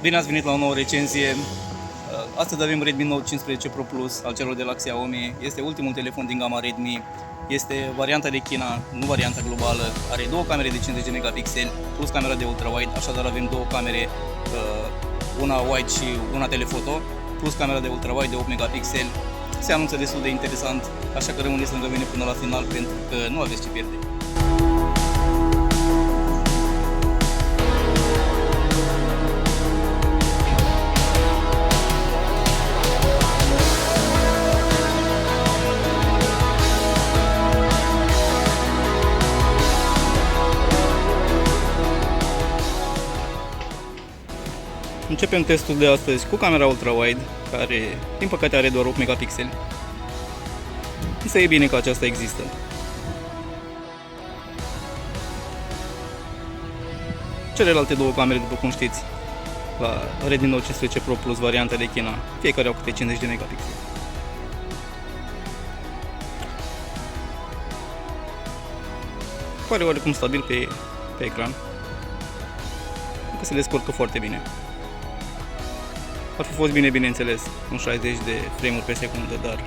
Bine ați venit la o nouă recenzie. Astăzi avem Redmi Note 15 Pro Plus al celor de la Xiaomi. Este ultimul telefon din gama Redmi. Este varianta de China, nu varianta globală. Are două camere de 50 de megapixeli plus camera de ultra-wide, așadar avem două camere, una wide și una telefoto, plus camera de ultra-wide de 8 megapixeli. Se anunță destul de interesant, așa că rămâneți lângă mine până la final pentru că nu aveți ce pierde. Începem testul de astăzi cu camera ultra-wide, care din păcate are doar 8 megapixeli. Însă e bine că aceasta există. Celelalte două camere, după cum știți, la Redmi Note 15 Pro Plus varianta de China, fiecare au câte 50 de megapixeli. Pare oarecum stabil pe ecran, că se descurcă foarte bine. Ar fi fost bine, bineînțeles, un 60 de frame-uri pe secundă, dar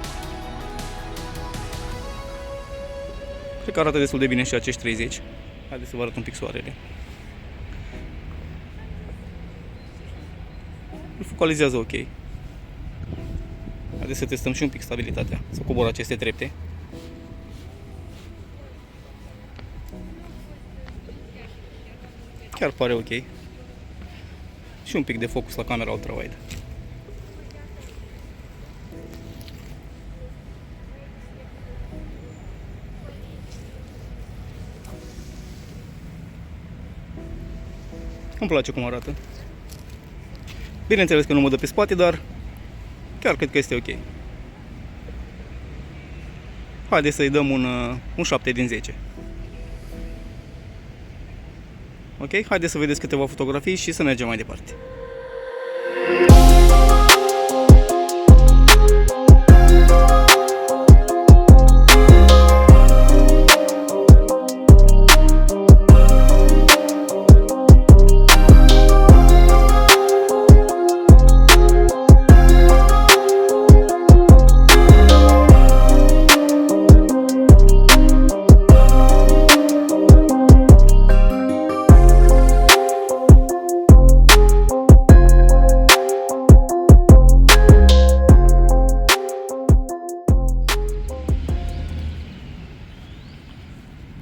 cred că arată destul de bine și acești 30. Haideți să vă arăt un pic soarele. Îl focalizează ok. Haideți să testăm și un pic stabilitatea, să cobor aceste trepte. Chiar pare ok. Și un pic de focus la camera ultra-wide. Îmi place cum arată. Bineînțeles că nu mă dă pe spate, dar chiar cred că este ok. Haideți să-i dăm un 7 din 10. Ok? Haideți să vedeți câteva fotografii și să mergem mai departe.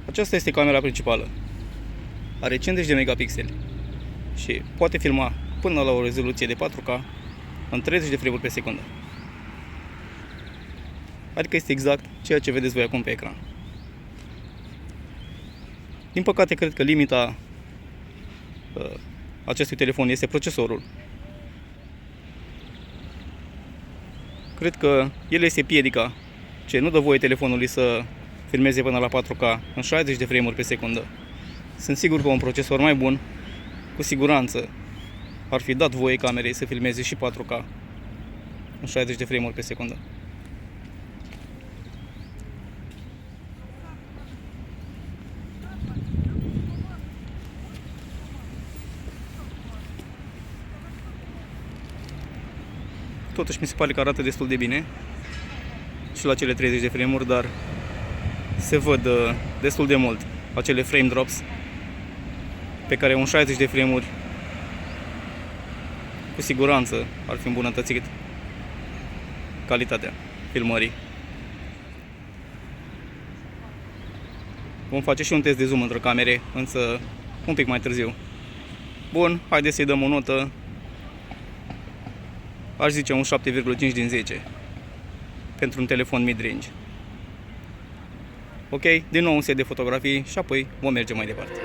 Aceasta este camera principală. Are 50 de megapixeli și poate filma până la o rezoluție de 4K în 30 de frame-uri pe secundă. Adică este exact ceea ce vedeți voi acum pe ecran. Din păcate, cred că limita acestui telefon este procesorul. Cred că el este piedica ce nu dă voie telefonului să filmeze până la 4K în 60 de frame-uri pe secundă. Sunt sigur că un procesor mai bun, cu siguranță, ar fi dat voie camerei să filmeze și 4K în 60 de frame-uri pe secundă. Totuși mi se pare că arată destul de bine și la cele 30 de frame-uri, dar se văd destul de mult acele frame drops pe care un 60 de frame-uri cu siguranță ar fi îmbunătățit calitatea filmării. Vom face și un test de zoom între camere, însă un pic mai târziu. Bun, haideți să-i dăm o notă. Aș zice un 7,5 din 10 pentru un telefon mid-range. Ok, din nou un set de fotografii și apoi vom merge mai departe.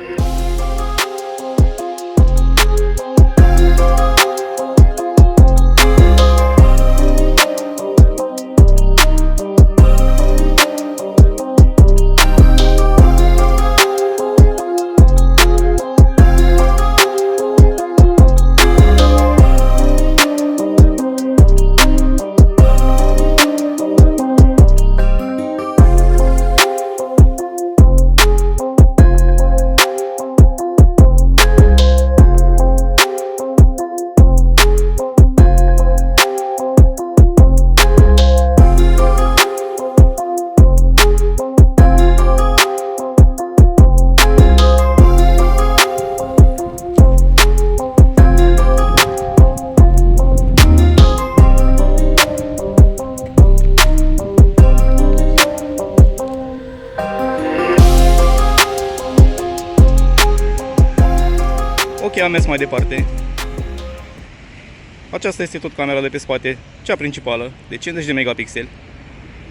Ok, am mers mai departe. Aceasta este tot camera de pe spate, cea principală, de 50 de megapixeli.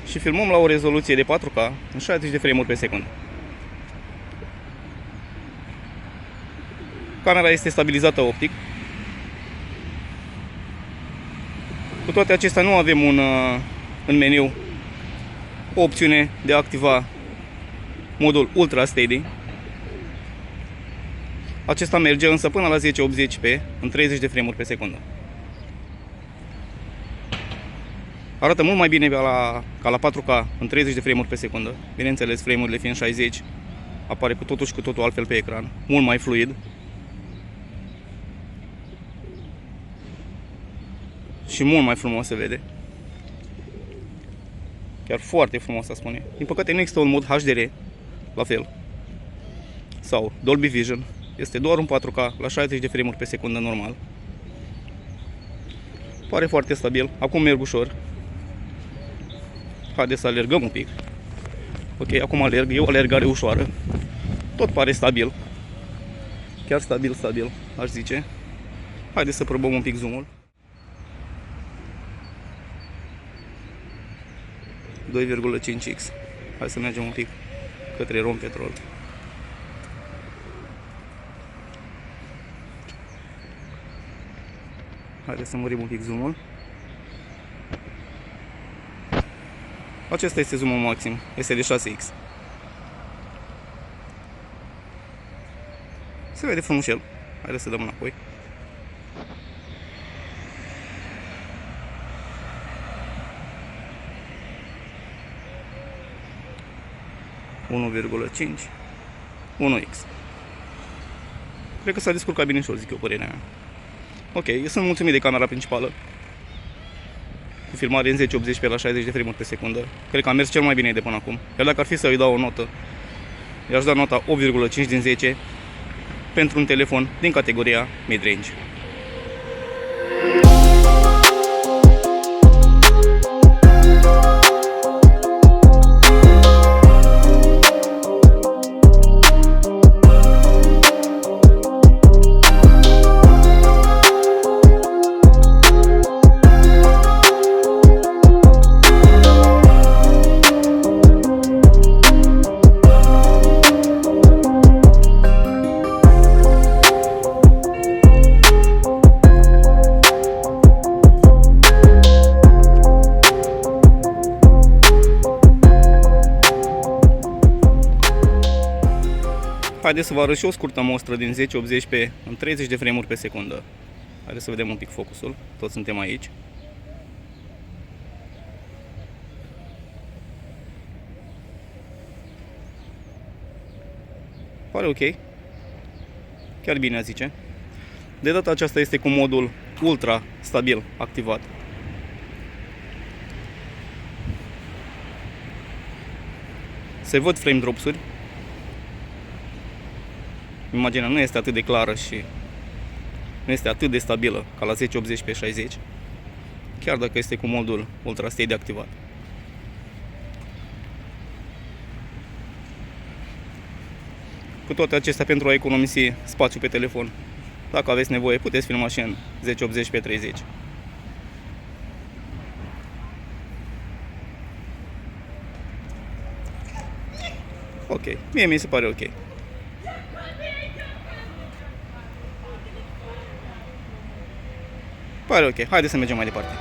Și filmăm la o rezoluție de 4K în 60 de frame-uri pe secundă. Camera este stabilizată optic. Cu toate acestea nu avem în meniu o opțiune de a activa modul Ultra Steady. Acesta merge însă până la 1080p în 30 de frame-uri pe secundă. Arată mult mai bine ca la 4K în 30 de frame-uri pe secundă. Bineînțeles, frame-urile fiind 60, apare cu totul și cu totul altfel pe ecran. Mult mai fluid. Și mult mai frumos se vede. Chiar foarte frumos, să spune. Din păcate nu există un mod HDR, la fel. Sau Dolby Vision. Este doar un 4K la 60 de frame-uri pe secundă normal. Pare foarte stabil. Acum merg ușor. Haideți să alergăm un pic. Ok, acum alerg. E o alergare ușoară. Tot pare stabil. Chiar stabil, aș zice. Haideți să probăm un pic zoom-ul. 2,5x. Hai să mergem un pic către Rom Petrol. Haideți să mărim un pic zoom-ul. Acesta este zoom-ul maxim. Este de 6x. Se vede frumușel. Haideți să dăm înapoi. (1,5) 1x. Cred că s-a descurcat bine ușor, zic eu, părerea mea. Ok, eu sunt mulțumit de camera principală. Cu filmare în 1080p la 60 de frame-uri pe secundă. Cred că a mers cel mai bine de până acum. Iar dacă ar fi să îi dau o notă, i-aș da nota 8,5 din 10 pentru un telefon din categoria mid-range. Haideți să vă arăt și o scurtă mostră din 1080p în 30 de frame-uri pe secundă. Haideți să vedem un pic focusul. Toți suntem aici. Pare ok. Chiar bine, a zice. De data aceasta este cu modul ultra stabil activat. Se văd frame drops-uri. Imaginea nu este atât de clară și nu este atât de stabilă ca la 1080p60, chiar dacă este cu modul Ultra Steady activat. Cu toate acestea, pentru a economisi spațiu pe telefon, dacă aveți nevoie, puteți filma și în 1080p30. Ok, mie mi se pare ok. Pare ok, haideți să mergem mai departe.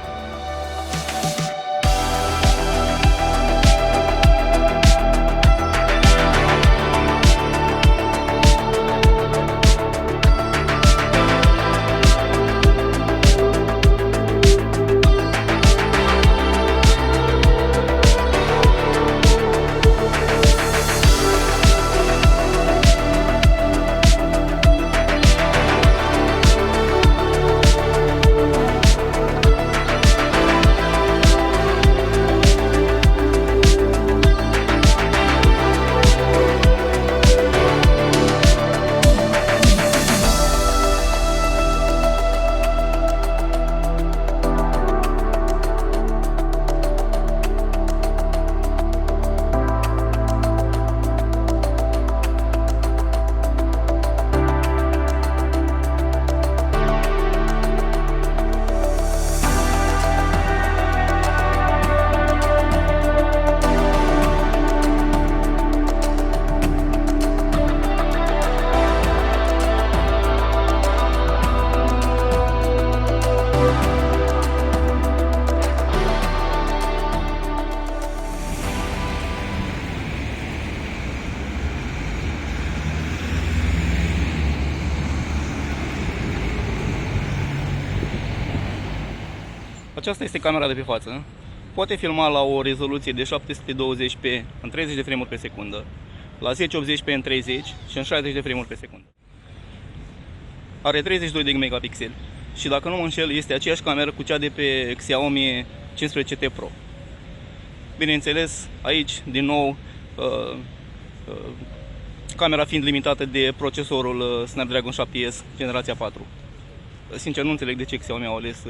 Aceasta este camera de pe față. Poate filma la o rezoluție de 720p în 30 de frame-uri pe secundă, la 1080p în 30 și în 60 de frame-uri pe secundă. Are 32 de megapixeli și dacă nu mă înșel este aceeași cameră cu cea de pe Xiaomi 15T Pro. Bineînțeles, aici din nou camera fiind limitată de procesorul Snapdragon 7S generația 4. Sincer, nu înțeleg de ce Xiaomi au ales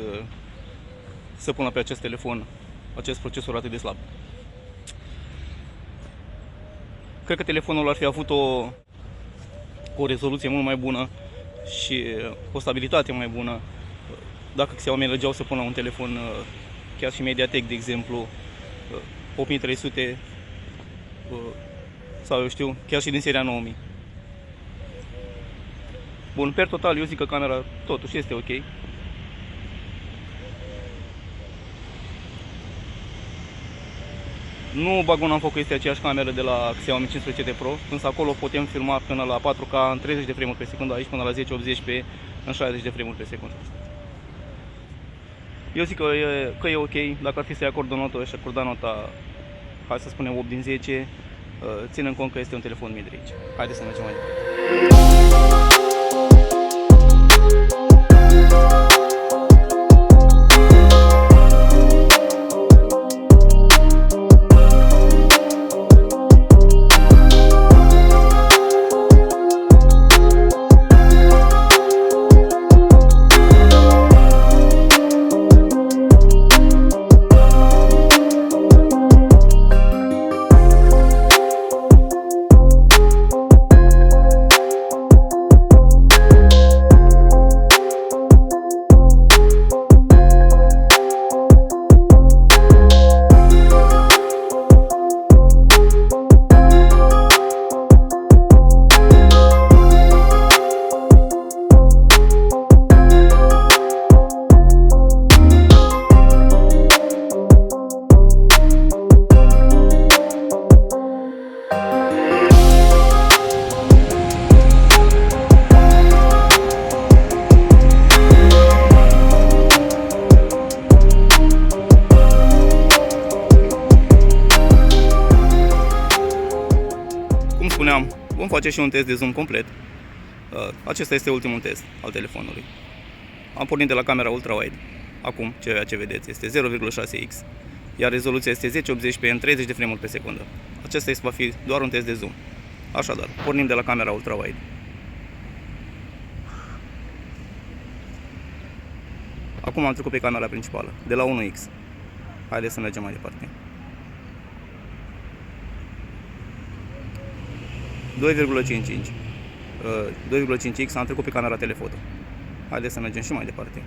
să pună pe acest telefon acest procesor atât de slab. Cred că telefonul ar fi avut o rezoluție mult mai bună și o stabilitate mai bună dacă Xiaomi legeau să pună un telefon chiar și Mediatek, de exemplu, 8300 sau eu știu, chiar și din seria 9000. Bun, per total eu zic că camera totuși este ok. Nu bag una în foc că este aceeași cameră de la Xiaomi 15T Pro, însă acolo putem filma până la 4K în 30 de frame-uri pe secundă, aici până la 1080p în 60 de frame-uri pe secundă. Eu zic că e ok, dacă ar fi să-i acord o notă, și acorda nota, hai să spunem 8 din 10, ținând cont că este un telefon mid-range. Haideți să mergem mai departe. Vom face și un test de zoom complet. Acesta este ultimul test al telefonului. Am pornit de la camera ultra-wide. Acum, ceea ce vedeți este 0,6x, iar rezoluția este 1080p în 30 de frame-uri pe secundă. Acesta va fi doar un test de zoom. Așadar, pornim de la camera ultra-wide. Acum am trecut pe camera principală, de la 1x. Haideți să mergem mai departe. 2,5x am trecut pe camera telefoto. Haideți să mergem și mai departe.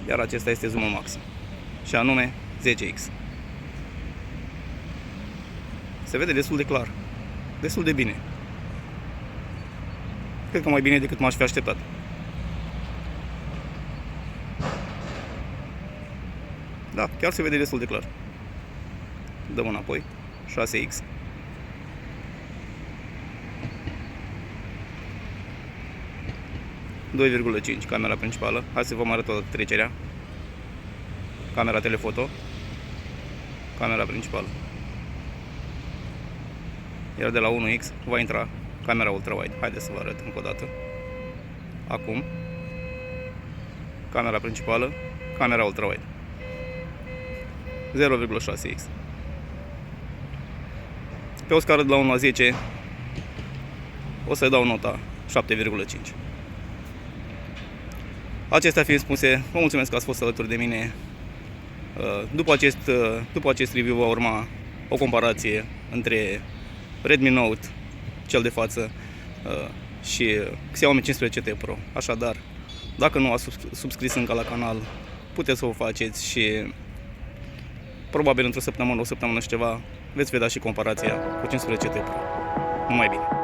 Iar acesta este zoom max, și anume 10x. Se vede destul de clar, destul de bine. Cred că mai bine decât m-aș fi așteptat. Da, chiar se vede destul de clar. Dăm înapoi. 6x. .5 camera principală. Hai să vă arăt toată trecerea. Camera telefoto. Camera principală. Iar de la 1x va intra camera ultra-wide. Haideți să vă arăt încă o dată. Acum. Camera principală. Camera ultra-wide. 0,6x. Pe o scară de la 1 la 10 o să dau nota 7,5. Acestea fiind spuse, vă mulțumesc că ați fost alături de mine. După acest review va urma o comparație între Redmi Note, cel de față, și Xiaomi 15T Pro. Așadar, dacă nu ați subscris încă la canal, puteți să o faceți și probabil într-o săptămână, o săptămână și ceva, veți vedea și comparația cu 15T Pro. Numai bine!